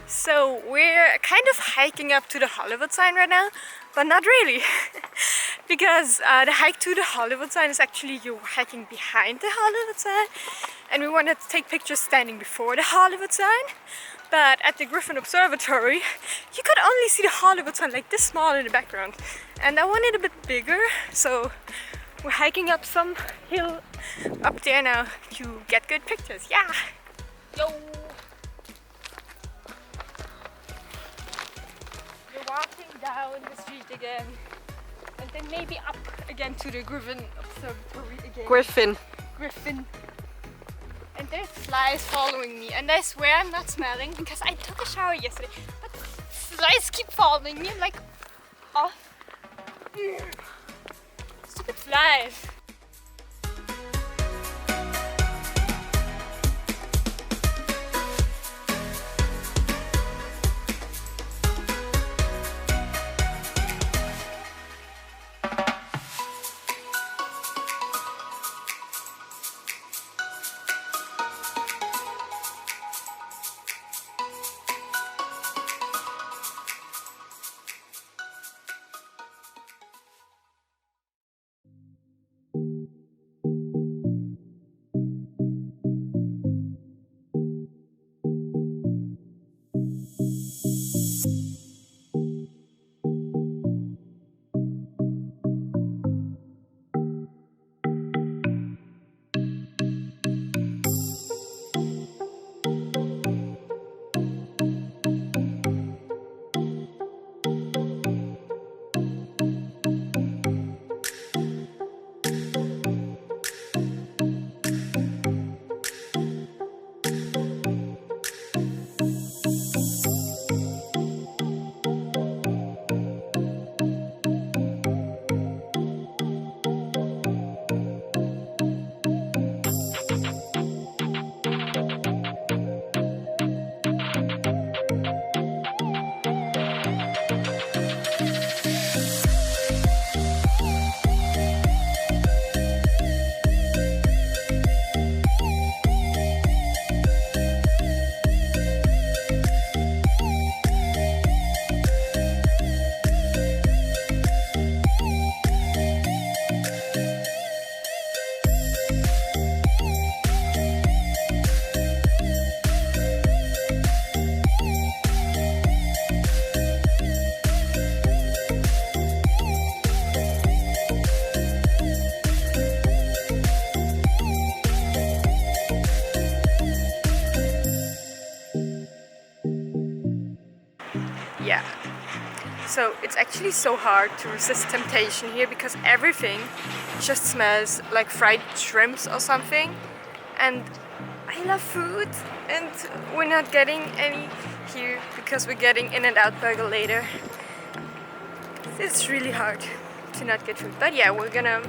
So we're kind of hiking up to the Hollywood sign right now, but not really. Because the hike to the Hollywood sign is actually you hiking behind the Hollywood sign, and we wanted to take pictures standing before the Hollywood sign. But at the Griffin Observatory, you could only see the Hollywood sign like this small in the background, and I wanted a bit bigger, so we're hiking up some hill up there now to get good pictures. Yeah! Yo! Walking down the street again, and then maybe up again to the Griffin Observatory again. Griffin. And there's flies following me, and I swear I'm not smelling because I took a shower yesterday, but flies keep following me. I'm like, oh, stupid flies. Yeah, so it's actually so hard to resist temptation here because everything just smells like fried shrimps or something, and I love food, and we're not getting any here because we're getting In-N-Out burger later. It's really hard to not get food, but yeah, we're gonna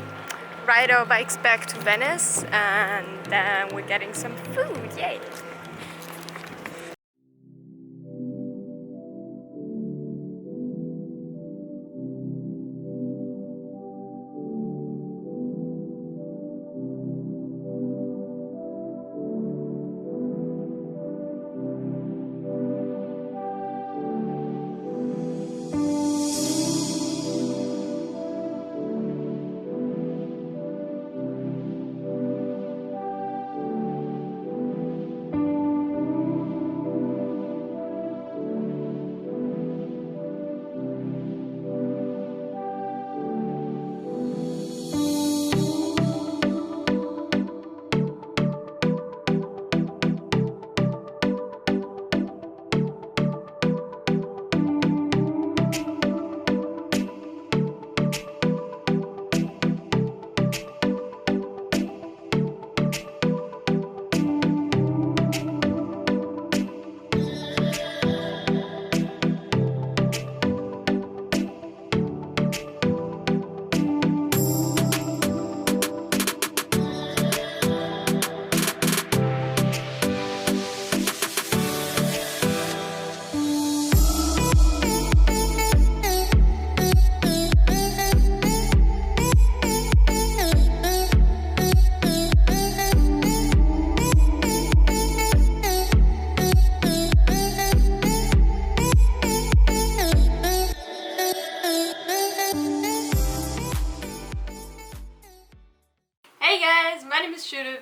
ride our bikes back to Venice and then we're getting some food, yay!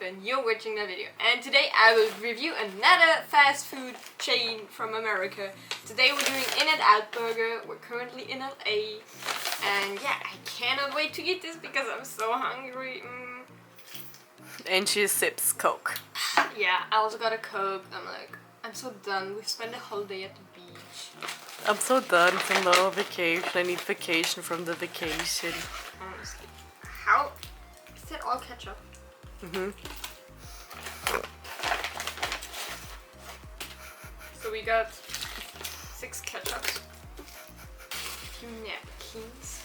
when you're watching the video. And today I will review another fast food chain from America. Today we're doing In-N-Out Burger. We're currently in LA. And yeah, I cannot wait to eat this because I'm so hungry. And she sips Coke. Yeah, I also got a Coke. I'm so done. We spent the whole day at the beach. I'm so done from the vacation. I need vacation from the vacation. Honestly. How? Is that all ketchup? Mm-hmm. So we got 6 ketchups, a few napkins,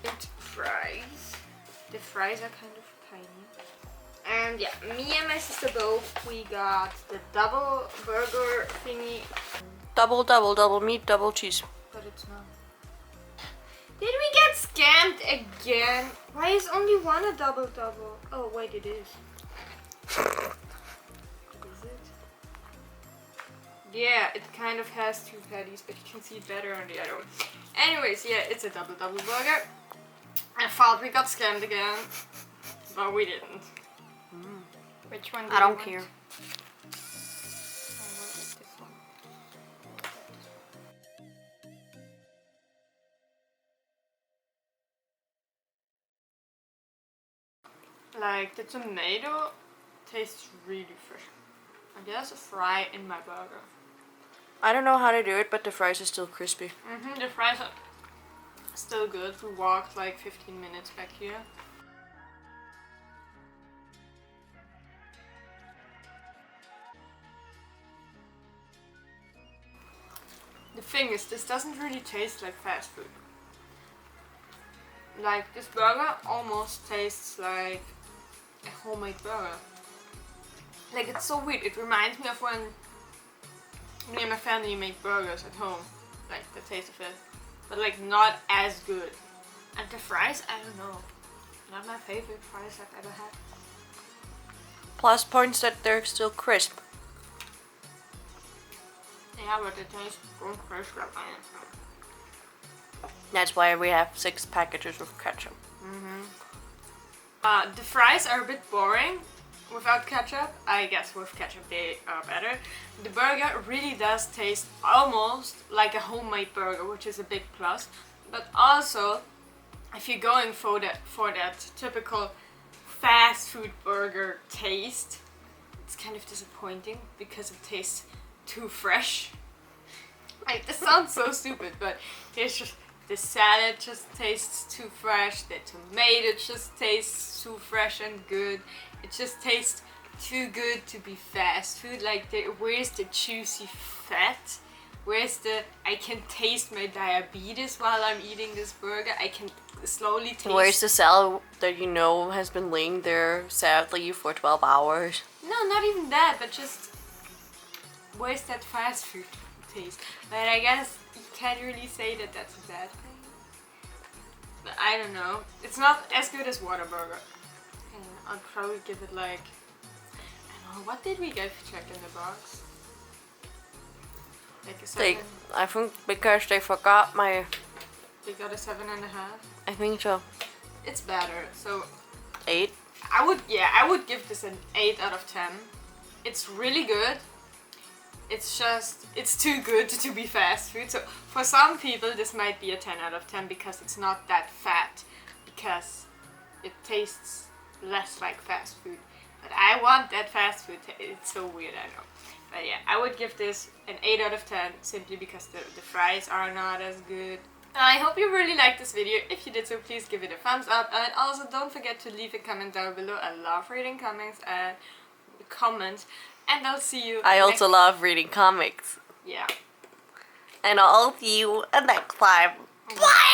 and fries. The fries are kind of tiny. And yeah, me and my sister both, we got the double burger thingy. Double meat, double cheese. But it's not. Did we get scammed again? Why is only one a double? Oh wait, it is. Is it? Yeah, it kind of has 2 patties, but you can see it better on the other one. Anyways, yeah, it's a double burger. I thought we got scammed again, but we didn't. Which one? I don't care. Like, the tomato tastes really fresh. And there's a fry in my burger. I don't know how to do it, but the fries are still crispy. The fries are still good. We walked like 15 minutes back here. The thing is, this doesn't really taste like fast food. Like, this burger almost tastes like a homemade burger. Like, it's so weird. It reminds me of when me and my family make burgers at home. Like, the taste of it. But like, not as good. And the fries, I don't know. Not my favorite fries I've ever had. Plus points that they're still crisp. Yeah, but it tastes so fresh like That's why we have 6 packages of ketchup. The fries are a bit boring without ketchup. I guess with ketchup they are better. The burger really does taste almost like a homemade burger, which is a big plus. But also, if you're going for that typical fast food burger taste, it's kind of disappointing because it tastes too fresh. Like, this sounds so stupid, but it's just the salad just tastes too fresh, the tomato just tastes too fresh and good. It just tastes too good to be fast food. Like, where's the juicy fat? Where's the, I can taste my diabetes while I'm eating this burger. I can slowly taste. Where's the salad that you know has been laying there sadly for 12 hours? No, not even that, but just where's that fast food taste? But I guess you can't really say that that's a bad thing. But I don't know. It's not as good as Whataburger. I'll probably give it like, I don't know, what did we get check in the box? Like a 7? I think because they forgot my... They got a 7.5? I think so. It's better, so... 8? I would give this an 8 out of 10. It's really good. It's just, it's too good to be fast food. So for some people this might be a 10 out of 10 because it's not that fat. Because it tastes less like fast food. But I want that fast food. It's so weird, I know. But yeah, I would give this an 8 out of 10 simply because the fries are not as good. I hope you really liked this video. If you did so, please give it a thumbs up. And also don't forget to leave a comment down below. I love reading comments and comments. And I'll see you. I also love reading comics. Yeah. And I'll see you next time. Bye!